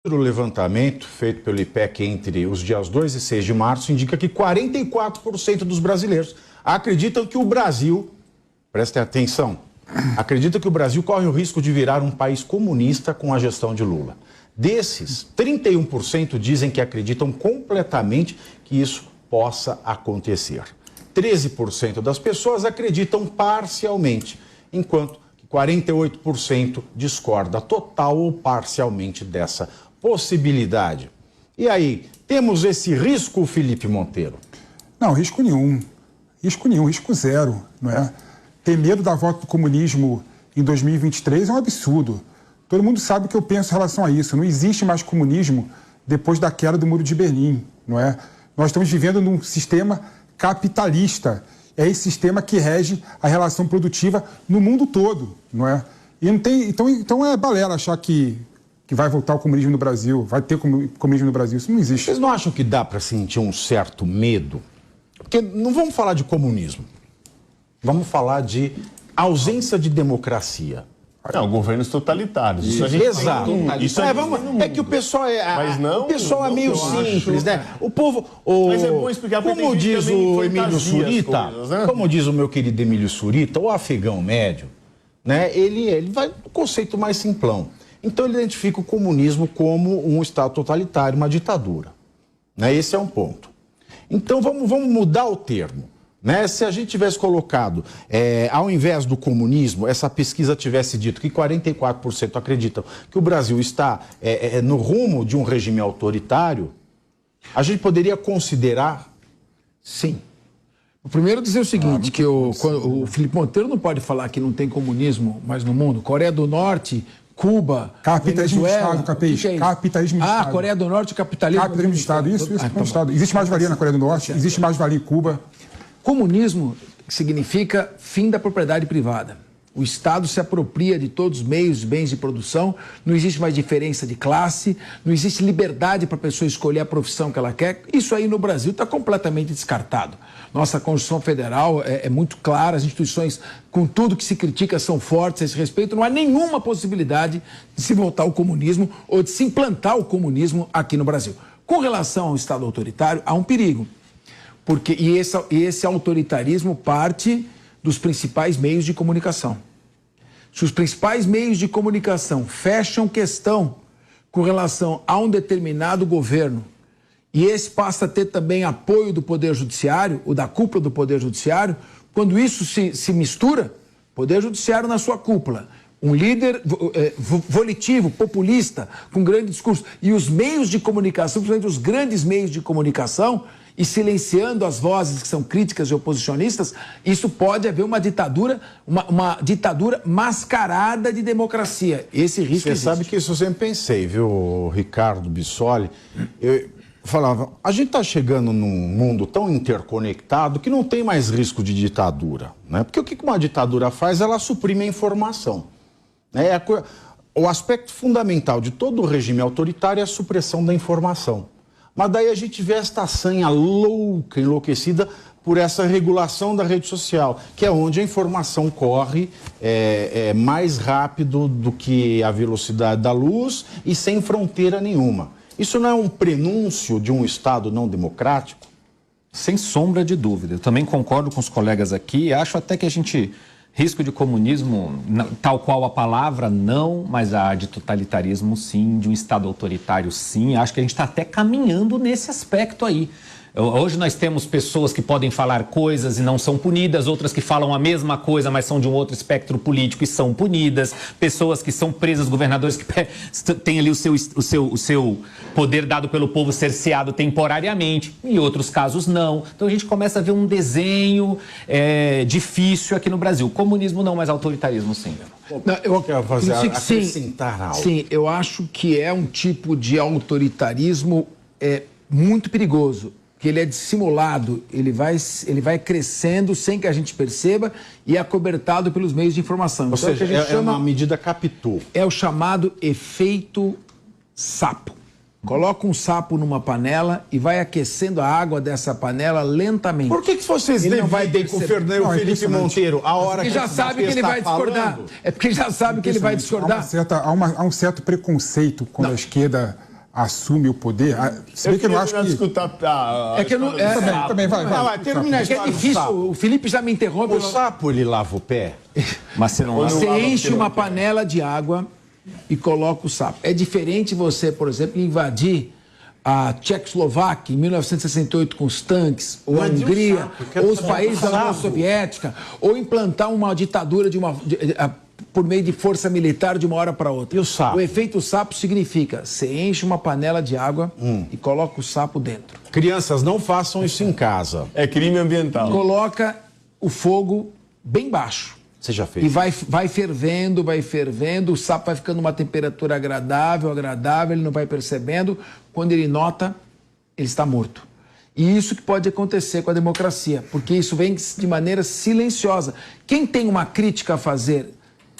O levantamento feito pelo IPEC entre os dias 2 e 6 de março indica que 44% dos brasileiros acreditam que o Brasil, prestem atenção, acreditam que o Brasil corre o risco de virar um país comunista com a gestão de Lula. Desses, 31% dizem que acreditam completamente que isso possa acontecer. 13% das pessoas acreditam parcialmente, enquanto 48% discorda total ou parcialmente dessa possibilidade. E aí, temos esse risco, Felipe Monteiro? Não, risco nenhum. Risco zero, não é? Ter medo da volta do comunismo em 2023 é um absurdo. Todo mundo sabe o que eu penso em relação a isso. Não existe mais comunismo depois da queda do Muro de Berlim, não é? Nós estamos vivendo num sistema capitalista. É esse sistema que rege a relação produtiva no mundo todo, não é? E não tem, então é balela achar que vai voltar o comunismo no Brasil, vai ter comunismo no Brasil. Isso não existe. Vocês não acham que dá para sentir um certo medo? Porque não vamos falar de comunismo. Vamos falar de ausência de democracia. Não, governos totalitários. Isso a gente Exato. É que o pessoal o pessoal é meio simples, né? O povo. Mas é bom explicar porque como diz o Emílio fantasia Surita, coisas, né? como diz o meu querido Emílio Surita, o afegão médio, né? Ele vai no conceito mais simplão. Então ele identifica o comunismo como um estado totalitário, uma ditadura. Né? Esse é um ponto. Então vamos mudar o termo. Né? Se a gente tivesse colocado, ao invés do comunismo, essa pesquisa tivesse dito que 44% acreditam que o Brasil está no rumo de um regime autoritário, a gente poderia considerar sim. Primeiro dizer o seguinte, que o Felipe Monteiro não pode falar que não tem comunismo mais no mundo. Coreia do Norte, Cuba, capitalismo Venezuela, de Estado, Capês. Capitalismo de Estado. Coreia do Norte, capitalismo de Estado. Isso é um Estado. Existe mais-valia na Coreia do Norte, existe mais-valia em Cuba. Comunismo significa fim da propriedade privada. O Estado se apropria de todos os meios, bens de produção, não existe mais diferença de classe, não existe liberdade para a pessoa escolher a profissão que ela quer. Isso aí no Brasil está completamente descartado. Nossa Constituição Federal é muito clara, as instituições, com tudo que se critica, são fortes a esse respeito. Não há nenhuma possibilidade de se voltar ao comunismo ou de se implantar o comunismo aqui no Brasil. Com relação ao Estado autoritário, há um perigo. Esse autoritarismo parte dos principais meios de comunicação. Se os principais meios de comunicação fecham questão com relação a um determinado governo e esse passa a ter também apoio do Poder Judiciário, ou da cúpula do Poder Judiciário, quando isso se mistura, Poder Judiciário na sua cúpula, um líder volitivo, populista, com grande discurso, e os meios de comunicação, principalmente os grandes meios de comunicação, e silenciando as vozes que são críticas e oposicionistas, isso pode haver uma ditadura mascarada de democracia. Esse risco existe. Você sabe que isso eu sempre pensei, viu, Ricardo Bissoli? Eu falava, a gente está chegando num mundo tão interconectado que não tem mais risco de ditadura, né? Porque o que uma ditadura faz? Ela suprime a informação. O aspecto fundamental de todo o regime autoritário é a supressão da informação. Mas daí a gente vê esta sanha louca, enlouquecida por essa regulação da rede social, que é onde a informação corre mais rápido do que a velocidade da luz e sem fronteira nenhuma. Isso não é um prenúncio de um Estado não democrático? Sem sombra de dúvida. Eu também concordo com os colegas aqui. Acho até que a gente... Risco de comunismo, tal qual a palavra, não, mas há de totalitarismo, sim, de um Estado autoritário, sim. Acho que a gente está até caminhando nesse aspecto aí. Hoje nós temos pessoas que podem falar coisas e não são punidas, outras que falam a mesma coisa, mas são de um outro espectro político e são punidas, pessoas que são presas, governadores que têm ali o seu poder dado pelo povo cerceado temporariamente, em outros casos não. Então a gente começa a ver um desenho difícil aqui no Brasil. Comunismo não, mas autoritarismo sim. Não, eu quero acrescentar algo. Sim, eu acho que é um tipo de autoritarismo muito perigoso. Que ele é dissimulado, ele vai crescendo sem que a gente perceba e é acobertado pelos meios de informação. Ou seja, é uma medida Capitu. É o chamado efeito sapo. Coloca um sapo numa panela e vai aquecendo a água dessa panela lentamente. Por que vocês dividem com o Felipe Monteiro a hora que já sabe que ele vai discordar. É porque já sabe que ele vai discordar. Há um certo preconceito quando a esquerda assume o poder... Se bem que eu não acho que... É que Também vai. Termina a É que é história do difícil, sapo. o Felipe já me interrompe. O sapo, ele lava o pé? Mas você não Você lava. enche uma panela de água e coloca o sapo. É diferente você, por exemplo, invadir a Tchecoslováquia em 1968 com os tanques, ou a Mas e o Hungria, sapo? Eu quero ou os saber países do da União sapo. Soviética, ou implantar uma ditadura por meio de força militar de uma hora para outra. E o sapo? O efeito sapo significa, você enche uma panela de água e coloca o sapo dentro. Crianças, não façam isso em casa. É crime ambiental. Coloca o fogo bem baixo. Você já E fez? vai fervendo, o sapo vai ficando numa temperatura agradável, ele não vai percebendo. Quando ele nota, ele está morto. E isso que pode acontecer com a democracia, porque isso vem de maneira silenciosa. Quem tem uma crítica a fazer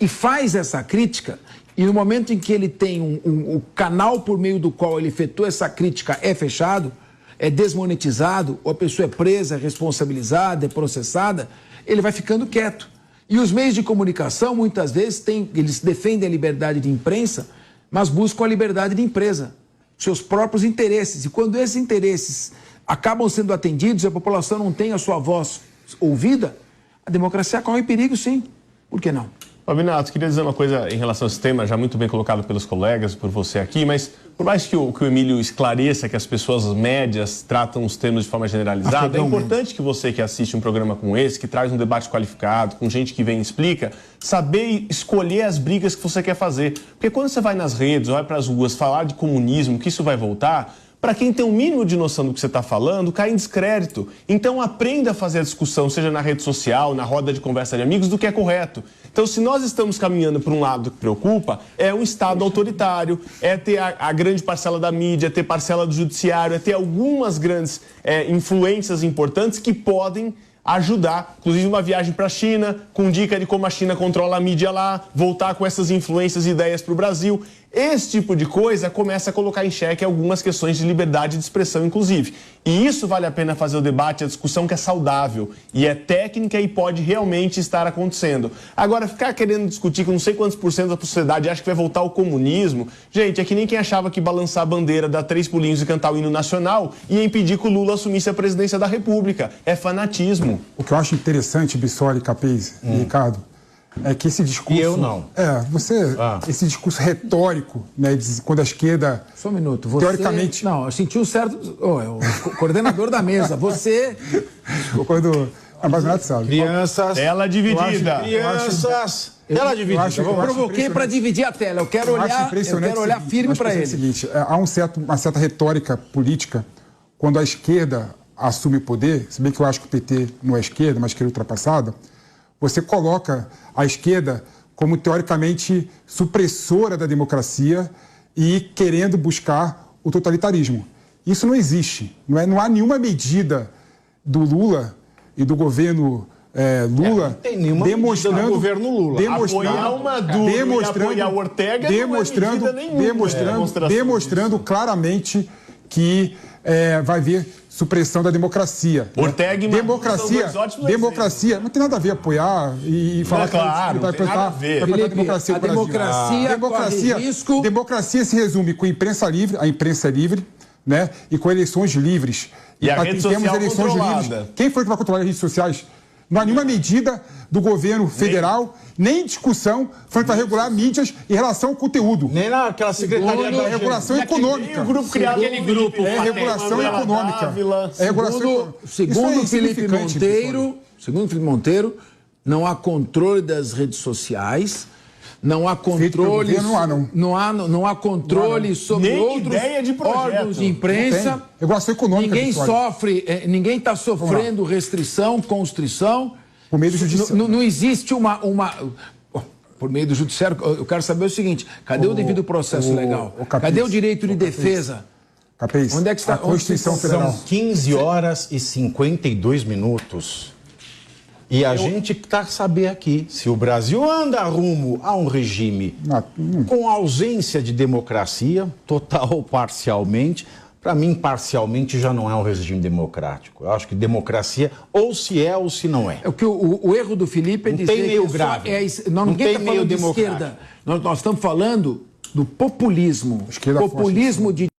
e faz essa crítica, e no momento em que ele tem o canal por meio do qual ele efetua essa crítica é fechado, é desmonetizado, ou a pessoa é presa, é responsabilizada, é processada, ele vai ficando quieto. E os meios de comunicação, muitas vezes, eles defendem a liberdade de imprensa, mas buscam a liberdade de empresa, seus próprios interesses. E quando esses interesses acabam sendo atendidos e a população não tem a sua voz ouvida, a democracia corre perigo, sim. Por que não? Pavinato, queria dizer uma coisa em relação a esse tema, já muito bem colocado pelos colegas, por você aqui, mas por mais que o Emílio esclareça que as pessoas médias tratam os temas de forma generalizada, é importante que você que assiste um programa como esse, que traz um debate qualificado, com gente que vem e explica, saber escolher as brigas que você quer fazer. Porque quando você vai nas redes, vai para as ruas falar de comunismo, que isso vai voltar... Para quem tem um mínimo de noção do que você está falando, cai em descrédito. Então aprenda a fazer a discussão, seja na rede social, na roda de conversa de amigos, do que é correto. Então, se nós estamos caminhando para um lado que preocupa, é um Estado autoritário, é ter a grande parcela da mídia, é ter parcela do judiciário, é ter algumas grandes influências importantes que podem ajudar, inclusive uma viagem para a China, com dica de como a China controla a mídia lá, voltar com essas influências e ideias para o Brasil. Esse tipo de coisa começa a colocar em xeque algumas questões de liberdade de expressão, inclusive. E isso vale a pena fazer o debate, a discussão que é saudável e é técnica e pode realmente estar acontecendo. Agora, ficar querendo discutir com não sei quantos % da sociedade acha que vai voltar ao comunismo, gente, é que nem quem achava que balançar a bandeira, dar 3 pulinhos e cantar o hino nacional ia impedir que o Lula assumisse a presidência da República. É fanatismo. O que eu acho interessante, Bissoli, Capês e Ricardo, é que esse discurso... E eu não. Esse discurso retórico, né, quando a esquerda... Só um minuto. Você... Teoricamente... Não, eu senti um certo... é o coordenador da mesa. Você... Quando... A Basinato sabe. Crianças... Tela dividida. Crianças... Tela dividida. Eu provoquei para dividir a tela. Eu quero olhar firme para ele. É o seguinte, há uma certa retórica política quando a esquerda assume o poder, se bem que eu acho que o PT não é esquerda, mas esquerda ultrapassada, você coloca a esquerda como, teoricamente, supressora da democracia e querendo buscar o totalitarismo. Isso não existe. Não há nenhuma medida do Lula e do governo Lula não tem nenhuma medida do governo Lula. Apoiar o Maduro e apoiar o Ortega não é medida nenhuma. Demonstrando claramente que vai haver supressão da democracia. Ortega e democracia não tem nada a ver apoiar e falar que vai plantar democracia. Democracia se resume com a imprensa livre, né, e com eleições livres. E a rede social controlada. Quem foi que vai controlar as redes sociais? Não há nenhuma medida do governo federal, nem discussão, foi para regular mídias em relação ao conteúdo. Nem naquela secretaria da regulação econômica. O grupo criado aquele grupo. Regulação econômica. Segundo o Felipe Monteiro, não há controle das redes sociais. Não há controle, não há controle sobre nem outros órgãos de imprensa. Regulação econômica. Ninguém está sofrendo restrição, constrição. Por meio do judiciário. Não existe uma... Por meio do judiciário, eu quero saber o seguinte: cadê o devido processo legal? Cadê o direito de defesa? Capês, onde é que está a Constituição Federal? São 15 horas e 52 minutos. E a gente está saber aqui se o Brasil anda rumo a um regime com ausência de democracia, total ou parcialmente. Para mim, parcialmente já não é um regime democrático. Eu acho que democracia ou se é ou se não é. O erro do Felipe é dizer que meio grave. Ninguém está falando de esquerda. Nós estamos falando do populismo. Populismo de